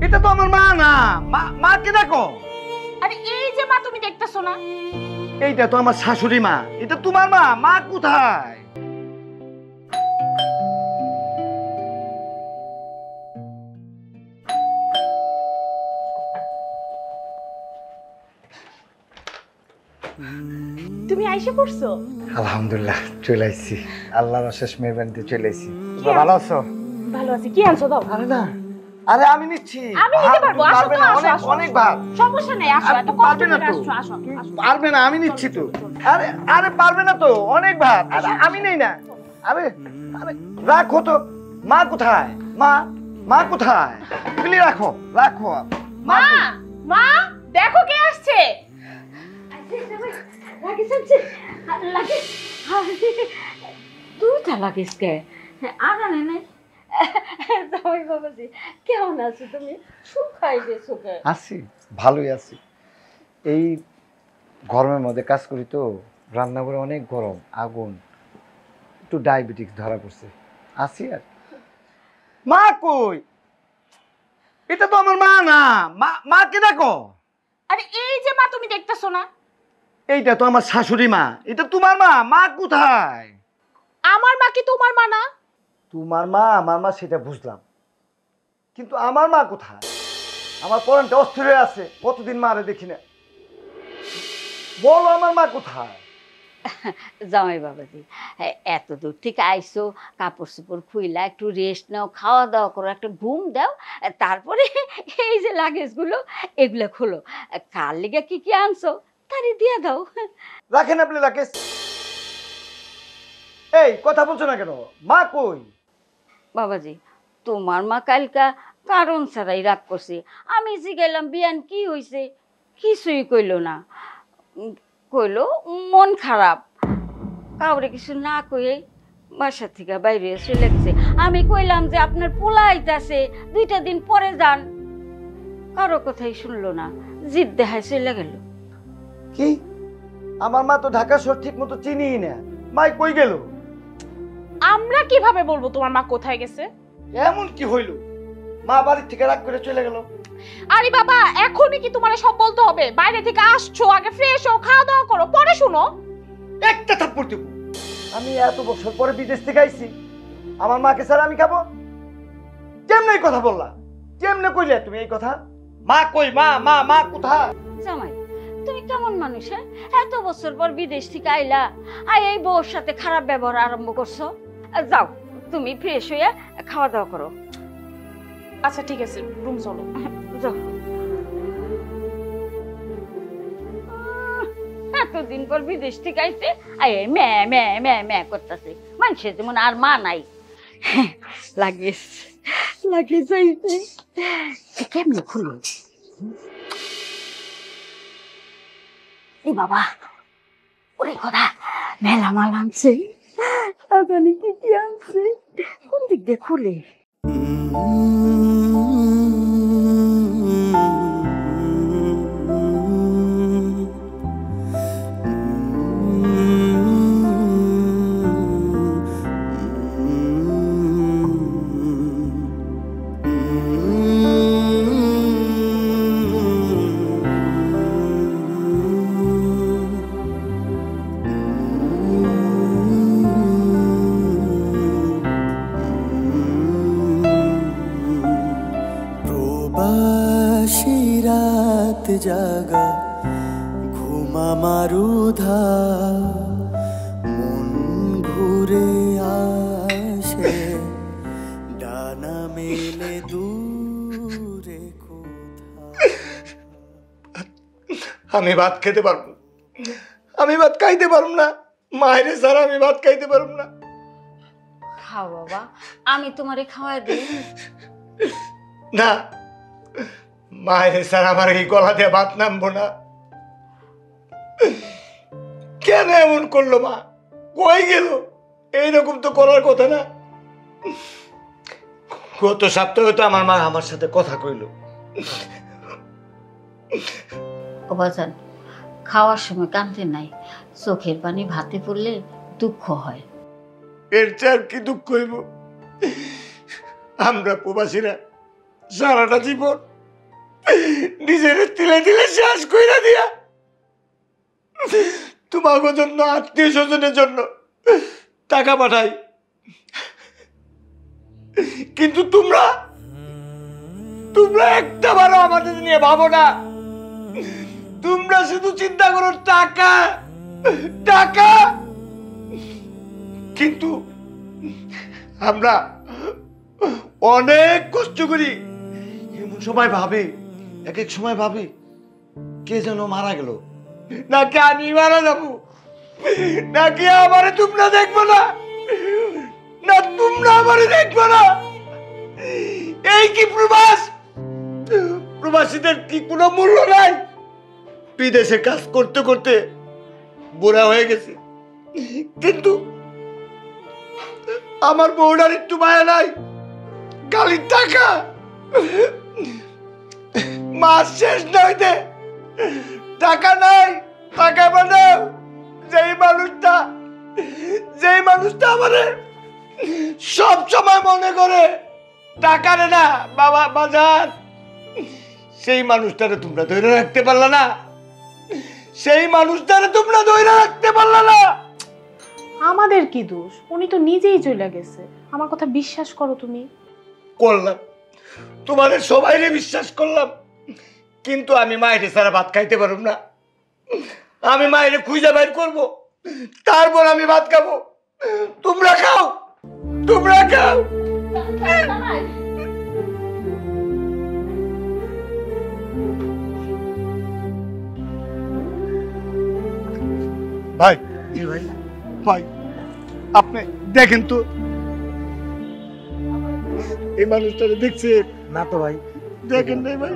এটা তো আমার মা না। মা কে দেখো? আরে এই যে মা তুমি দেখতেছো না? এইটা তো আমার শাশুড়ি মা। এটা তোমার মা। মা কোথায়? তুমি আইসা পড়ছো? আলহামদুলিল্লাহ চলে আইছি। আল্লাহর অশেষ মেহেরবানিতে চলে আইছি। তোমরা ভালো আছো? ভালো আছি। কি আনছো দাও? আরে না, আরে আমি নিচ্ছি। আমি নিতে পারবো। আসো পারবে তো, না, আসো, অনেক আসো, অনেক আসো। ভাত। সমস্যা নেই, আসো। এত কষ্ট পারবে না করে তো। আসছো, আসো, আসো। পারবে না, আমি নিচ্ছি তো। আরে আরে পারবে না তো, অনেক ভাত। আরে আমি নেই না। আরে আরে রাখো তো। মা কোথায়? মা কোথায়? তুমি রাখো রাখো। মা, মা দেখো কে আসছে। দুইটা লাগিস কে? আর আনে নাই? জামাই বাবাজি কেমন আছো তুমি? শুকাই গেছো কে? আছি, ভালোই আছি। এই গরমের মধ্যে কাজ করি তো, রান্নাঘরে অনেক গরম, আগুন, একটু ডায়াবেটিস ধরা পড়ছে। আছি আর। মা কই? এটা তো আমার মা না। মা কে দেখো? আরে এই যে মা তুমি দেখতেছো না? এইটা তো আমার শাশুড়ি মা। এটা তোমার মা। মা কোথায়? আমার মা কি তোমার মা না? তোমার মা আমার মা সেটা বুঝলাম, কিন্তু আমার মা কোথায়? আমার পরানটা অস্থির হয়ে আছে, কতদিন মারে দেখি না। বলো আমার মা কোথায়? জামাই বাবাজি এত দূর থেকে আইসো, কাপড় চোপড় খুইলা একটু রেস্ট নাও, খাওয়া দাওয়া করো, একটা ঘুম দাও, তারপরে এই যে লাগেজগুলো এগুলো খোলো। কার লিগে কি কি আনছো তারে দিয়ে দাও। রাখেন আপনি রাকেশ। এই কথা বলছো না কেন? মা কই? বাবাজি তোমার মা কালকা কারণ ছাড়াই রাগ করছে। আমি জিগাইলাম বিয়ান কি হয়েছে, কিছুই কইল না। কইল মন খারাপ। কাউরে কিছু না কয়ে বাসা থেকে বাইরে চলে গেছে। আমি কইলাম যে আপনার পোলা আইতাছে, 2টা দিন পরে যান। কারো কথাই শুনলো না, জিদ দেখায় চলে গেল। কি? আমার মা তো ঢাকা শহর ঠিক মতো চিনিই না। মাই কই গেল? আমরা কিভাবে বলবো তোমার মা কোথায় গেছে? এমন কি হইল? মা বাড়ির থেকে রাগ করে চলে গেল। আরে বাবা, এখনই কি তোমার সব বলতে হবে? বাইরে থেকে আসছো, আগে ফ্রেশ হও, খাওয়া দাওয়া করো, পরে শুনো। একটা থাপ্পড় দেব। আমি এত বছর পরে বিদেশ থেকে আইছি, আমার মাকে ছাড়া আমি খাবো? কেমনে এই কথা বললা? কেমনে কইলে তুমি এই কথা? মা কই? মা কোথায়? জামাই তুমি কেমন মানুষ? হ্যাঁ, এত বছর পর বিদেশ থেকে আইলা, আর এই বউর সাথে খারাপ ব্যবহার আরম্ভ করছো। যাও তুমি ফ্রেশ হইয়া খাওয়া দাওয়া করো। আচ্ছা ঠিক আছে, রুম চলো। যাও। এতদিন পর বিদেশ থেকে আইছে, আয় ম্যা ম্যা ম্যা ম্যা করতেছে। মানুষের যেমন আর মা নাই। লাগিস যাইছে। কেমনি খুলো? এ বাবা, ওরে খোদা, মেলা মাল আনছে। আগানি কি কি আনছে, কোন দিক দিয়ে খুলে? জাগা ঘুমা মারুধা মন ঘুরে আসে ডানা মেলে দূরে আমি ভাত খেতে পারবো? আমি ভাত খাইতে পারবো না। মায়ের ছাড়া আমি ভাত খাইতে পারবো না। খাও বাবা, আমি তোমারে খাওয়াই দিই। না, মায়ের ছাড়া আমার এই গলা দিয়ে ভাত নামবো না। কেন এমন করলো মা? কই গেল? এইরকম তো করার কথা না। গত সপ্তাহে তো আমার মা আমার সাথে কথা কইল। ও বাজান, খাওয়ার সময় কাঁদতে নাই, চোখের পানি ভাতে পড়লে দুঃখ হয়। এর চেয়ে কি দুঃখ হইব? আমরা প্রবাসীরা সারাটা জীবন নিজের তিলে তিলে শেষ কইরা দিয়া তোমাকে জন্য আত্মীয় স্বজনের জন্য টাকা পাঠাই, কিন্তু তোমরা তোমরা একটা বারো আমাদের নিয়ে ভাবো না। তোমরা শুধু চিন্তা করো টাকা টাকা, কিন্তু আমরা অনেক কষ্ট করি। এমন সময় ভাবি, এক এক সময় ভাবি কে যেন মারা গেল, নাকি আমি মারা যাবো, নাকি আমারে তোমরা দেখবো না, না তোমরা আমারে দেখবো না। এই কি প্রবাস? প্রবাসীদের কি কোনো মূল্য নাই? বিদেশে কাজ করতে করতে বুড়া হয়ে গেছে, কিন্তু আমার বউটার একটু মায়া নাই, খালি টাকা। মাস শেষ নইতে টাকা নাই, টাকা বানাও। যেই মানুষটা আমাদের সব সময় মনে করে টাকা রে না বাবা বাজার, সেই মানুষটারে তোমরা ধরে রাখতে পারলা না, সেই মানুষটারে তোমরা ধরে রাখতে পারলা না। আমাদের কি দোষ? উনি তো নিজেই চলে গেছে। আমার কথা বিশ্বাস করো তুমি। করলাম, তোমাদের সবাইরে বিশ্বাস করলাম, কিন্তু আমি মায়ের ছাড়া ভাত খাইতে পারব না। আমি মায়ের খুঁজে বাইর করবো, তারপর আমি ভাত খাবো। তোমরা খাও, তোমরা খাও। ভাই ভাই ভাই, আপনি দেখেন তো এই মানুষটারে দেখছেন? না তো ভাই। দেখেন নাই ভাই?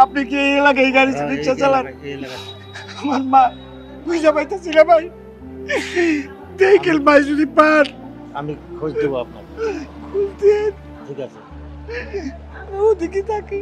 আপনি কি এই এলাকায় গাড়ি রিক্সা চালান? আমার মা বুঝা পাইতেছি না ভাই। দেখেন ভাই, যদি পান আমি খোঁজ দেবো আপনাকে। খোঁজ দেন। ঠিক আছে, ওদিকে থাকি।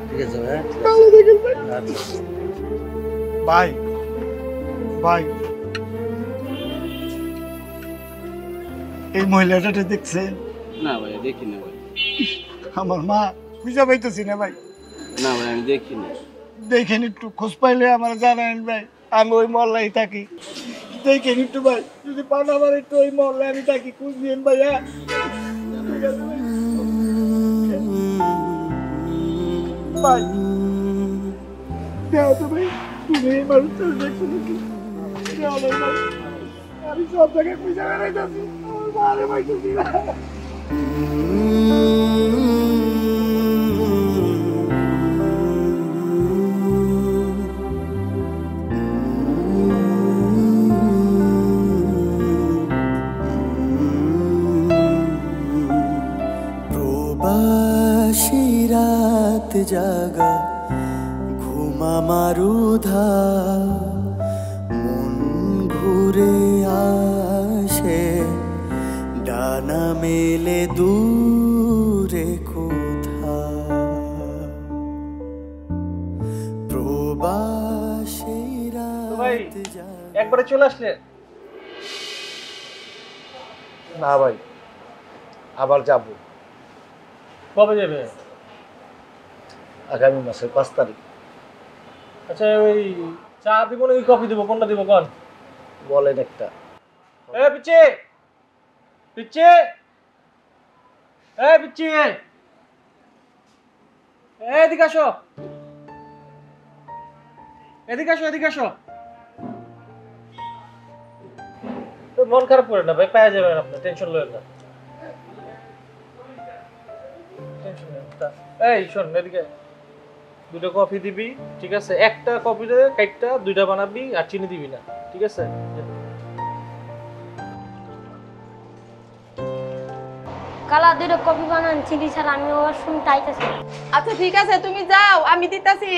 ঠিক আছে ভাই। ভালো দেখেন ভাই। আচ্ছা ভাই ভাই, এই মহিলাটা দেখছেন? না ভাই দেখি না ভাই। আমার মা বুঝা পাইতেছি না ভাই। না ভাই আমি দেখি না। দেখেন একটু, খোঁজ পাইলে আমার জানান ভাই। আমি ওই মহল্লায় থাকি, দেখেন একটু ভাই, যদি পান আমার একটু ওই মহল্লায় আমি থাকি, খোঁজ দিন ভাইয়া। ভাই দেও তো ভাই, তুমি এই মানুষটা দেখছো নাকি? দেও না ভাই, আমি সব জায়গায় খুঁজে বেড়াইতেছি, আমার মারে পাইতেছি না। প্রবাসী রাত জাগা ঘুমা মারুধা, মন ঘুরে আসে ডানা মেলে দূরে কোথা। প্রবাসী রাত জাগা। একবারে চলে আসলে? না ভাই, আবার যাব। কবে যাবে? আগামী মাসের 5 তারিখ। আচ্ছা ওই চা দিব নাকি কফি দিব, কোনটা দিব কোন? বলেন একটা। এ পিচ্ছি পিচ্ছি, এ পিচ্ছি, এদিকে আসো, এদিকে আসো, এদিকে আসো। মন খারাপ করে না ভাই, পাওয়া যাবেন আপনি, টেনশন লয়েন না। এই শোন, এদিকে দুটো কফি দিবি, ঠিক আছে? একটা কফিতে কাইটটা দুইটা বানাবি, আর চিনি দিবি না, ঠিক আছে? কালা দুটো কপি বানান চিনি ছাড়া, আমি ওর শুনতে আইতেছি। আচ্ছা ঠিক আছে, তুমি যাও, আমি দিতাছি।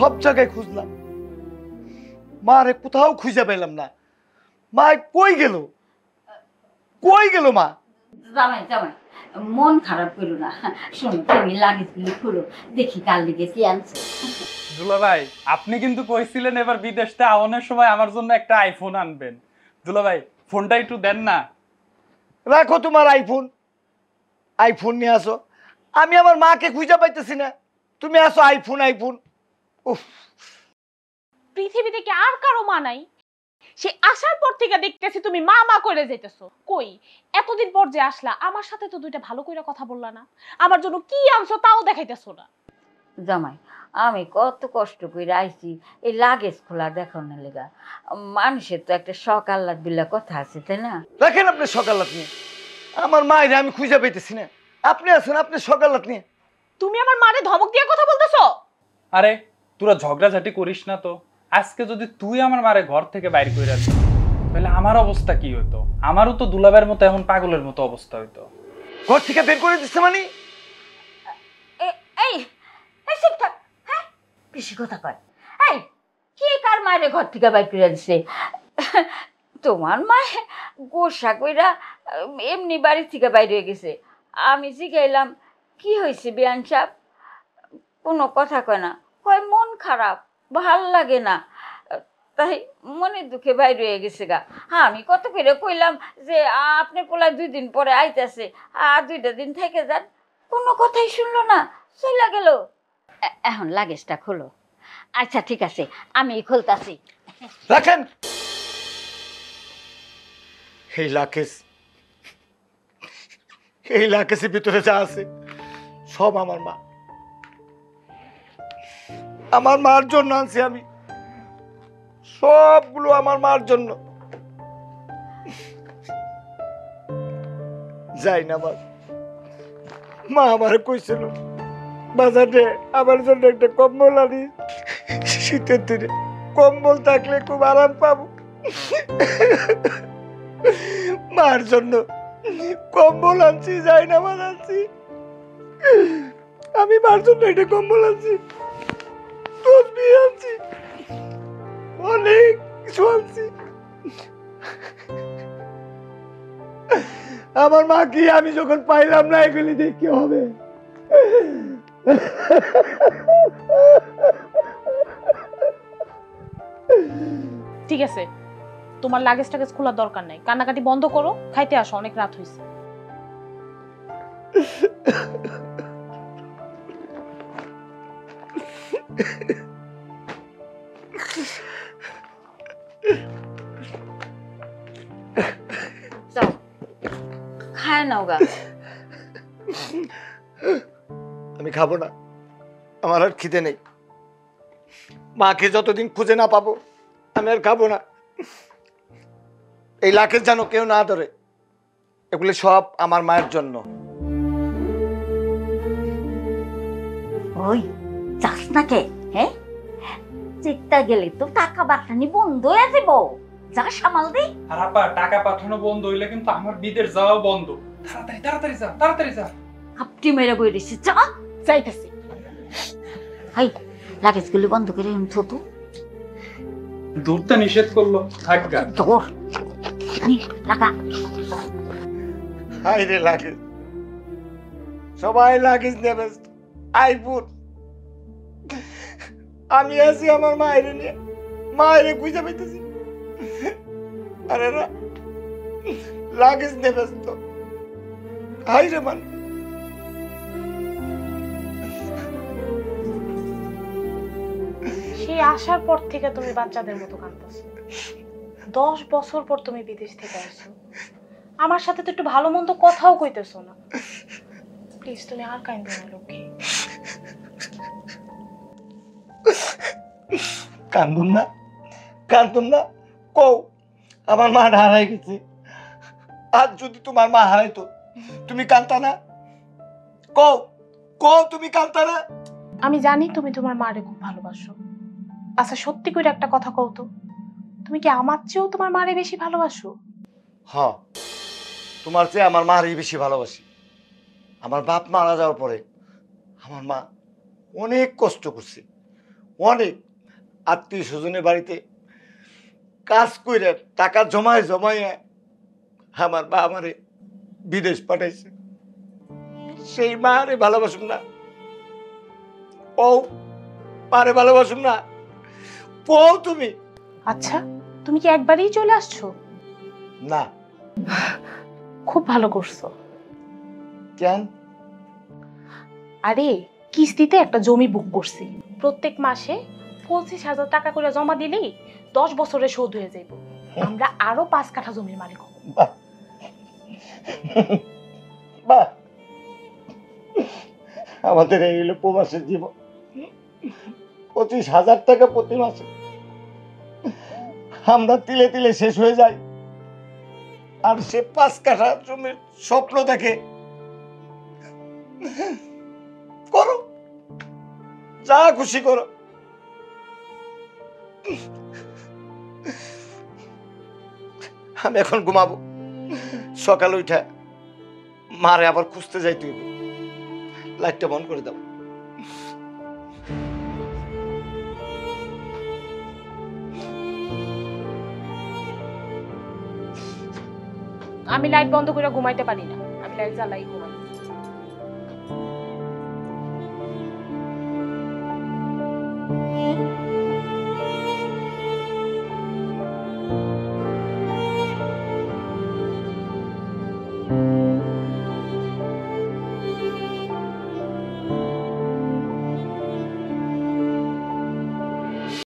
সব জায়গায় খুঁজলাম, মারে কোথাও খুঁজে পেলাম না। মা কই গেল, কই গেল মা? জামাই জামাই মন খারাপ করো না, শোনো তুমি লাগেজগুলি খুলো, দেখি কাল দিকে কি আনছে। দুলাভাই আপনি কিন্তু কইছিলেন এবার বিদেশ থেকে আওয়ানোর সময় আমার জন্য একটা আইফোন আনবেন। দুলাভাই ফোনটা একটু দেন না। রাখো তোমার আইফোন, আইফোন নিয়ে আসো। আমি আমার মাকে খুঁজে পাইতেছি না, তুমি আসো আইফোন আইফোন। উফ, পৃথিবীতে কি আর কারো মা নাই? সে আসার পর থেকে দেখতেছি তুমি মা মা করে যাইতেছো। কই এতদিন পর যে আসলা, আমার সাথে তো দুইটা ভালো করে কথা বললা না, আমার জন্য কি আনছো তাও দেখাইতেছো না। জামাই আমি কত কষ্ট করে আইছি এই লাগেজ খোলা দেখানোর লেগা। মানুষের তো একটা শখ আহ্লাদ বিল্লা কথা আছে, তাই না? রাখেন আপনি সকালাত নিয়ে, আমার মায়ের আমি খুঁজে পাইতেছি না, আপনি আছেন আপনি সকালাত নিয়ে। তুমি আমার মারে ধমক দিয়ে কথা বলতেছো? আরে তোরা ঝগড়াঝাটি করিস না তো। আজকে যদি তুই আমার মারে ঘর থেকে বাইরে করে আসিস তাহলে আমার অবস্থা কি হইতো? আমারও তো দুলাবের মতো এমন পাগলের মতো অবস্থা হইতো। ঘর থেকে বের করে দিচ্ছে মানে? এই এই চুপ থাক, হ্যাঁ বেশি কথা কয়। এই কি কার মায়ের ঘর থেকে বাইর করে দিছে? তোমার মায়ে গোসা কইরা এমনি বাড়ি থেকে বাইরে হয়ে গেছে। আমি জিগাইলাম কি হয়েছে বিয়ান সাহেব, কোনো কথা কয় না, কয় মন খারাপ, ভাল লাগে না, তাই মনের দুঃখে বাইরে হয়ে গেছে গা। হ্যাঁ আমি কত করে কইলাম যে আপনার পোলা 2 দিন পরে আইতাছে, আর 2টা দিন থেকে যান, কোনো কথাই শুনলো না, চইলা গেল। এখন লাগেজটা খোলো। আচ্ছা ঠিক আছে আমি খুলতাছি। রাখেন এই লাকেশ, এই লাকেশের ভিতরে যা আছে সব আমার মা, আমার মার জন্য আনছি আমি, সবগুলো আমার মার জন্য। যাই না মা আমার কইছিল বাজারে আমার জন্য একটা কম্বল আনি, শীতের দিনে কম্বল থাকলে খুব আরাম পাবো। মার জন্য কম্বল আনছি, যাই না মার আনছি, আমি মার জন্য একটা কম্বল আনছি, তসবি আনছি, অনেক কিছু আনছি। আমার মা কি আমি যখন পাইলাম না এগুলি দিয়ে কি হবে? ঠিক আছে, তোমার লাগেজ টাগেজ খোলার দরকার নাই, কান্নাকাটি বন্ধ করো, খাইতে আসো, অনেক রাত হয়েছে। যাও খায় নাও গা। আমি খাবো না, আমার আর খিদে নেই, মাকে যতদিন খুঁজে না পাবো আমি আর খাবো না। এই লাকেজ যেন কেউ না ধরে, এগুলি সব আমার মায়ের জন্য। ওই যাস না কে? হ্যাঁ চিত্তা গেলে তো টাকা বাটানি বন্ধ হয়ে যাব, যা সামাল দে। আর আপা টাকা পাঠানো বন্ধ হইলে কিন্তু আমার বিদেশ যাওয়া বন্ধ। তাড়াতাড়ি তাড়াতাড়ি যা, তাড়াতাড়ি যা। আপনি মেরে বই দিছি, যা। যাইতেছি। হাই লাগেজগুলি বন্ধ করে তো দূরতে নিষেধ করলো, থাকগা তোর লাগা। হাই রে লাগেজ, সবাই লাগেজ নিয়ে ব্যস্ত, আইফোন, আমি আছি আমার মায়ের নিয়ে, মায়ের খুঁজে পাইতেছি, আরে না লাগেজ নিয়ে ব্যস্ত। হাই রে মান, সেই আসার পর থেকে তুমি বাচ্চাদের মতো কাঁদতেছো। 10 বছর পর তুমি বিদেশ থেকে আসছো, আমার সাথে তো একটু ভালো মন্দ কথাও কইতেছো না। প্লিজ তুমি আর কাঁদো না লক্ষ্মী। কান্দুম না, কান্দুম না, কও আমার মা হারাই গেছে, আজ যদি তোমার মা হারাইতো তুমি কাঁদতা না? কও কও তুমি কাঁদতা না? আমি জানি তুমি তোমার মারে খুব ভালোবাসো। আচ্ছা সত্যি করে একটা কথা কও তো, তুমি কি আমার চেয়েও তোমার মারে বেশি ভালোবাসো? হ্যাঁ, তোমার চেয়ে আমার মারই বেশি ভালোবাসি। আমার বাপ মারা যাওয়ার পরে আমার মা অনেক কষ্ট করছে, অনেক আত্মীয় স্বজনের বাড়িতে কাজ করে টাকা জমায় জমায় আমার মা আমারে বিদেশ পাঠাইছে। সেই মা আরে ভালোবাসুম না, ও মারে ভালোবাসুম না, ও তুমি। আচ্ছা, তুমি কি একবারেই চলে আসছো? না। খুব ভালো করছো। কেন? আরে কিস্তিতে একটা জমি বুক করছি, প্রত্যেক মাসে 25,000 টাকা করে জমা দিলেই 10 বছরে শোধ হয়ে যাইব। আমরা আরো 5 কাঠা জমির মালিক হব। বাহ বাহ, আমাদের এই হলো প্রবাসের জীবন। 25,000 টাকা প্রতি মাসে আমরা তিলে তিলে শেষ হয়ে যাই, আর সে 5 কাঠা জমির স্বপ্ন দেখে। করো, যা খুশি করো। আমি এখন ঘুমাবো, সকালে উঠে মারে আবার খুঁজতে যাইতে হইবে। লাইটটা বন্ধ করে দাও। আমি লাইট বন্ধ করে ঘুমাইতে পারি না, আমি লাইট জ্বালাই ঘুমাই।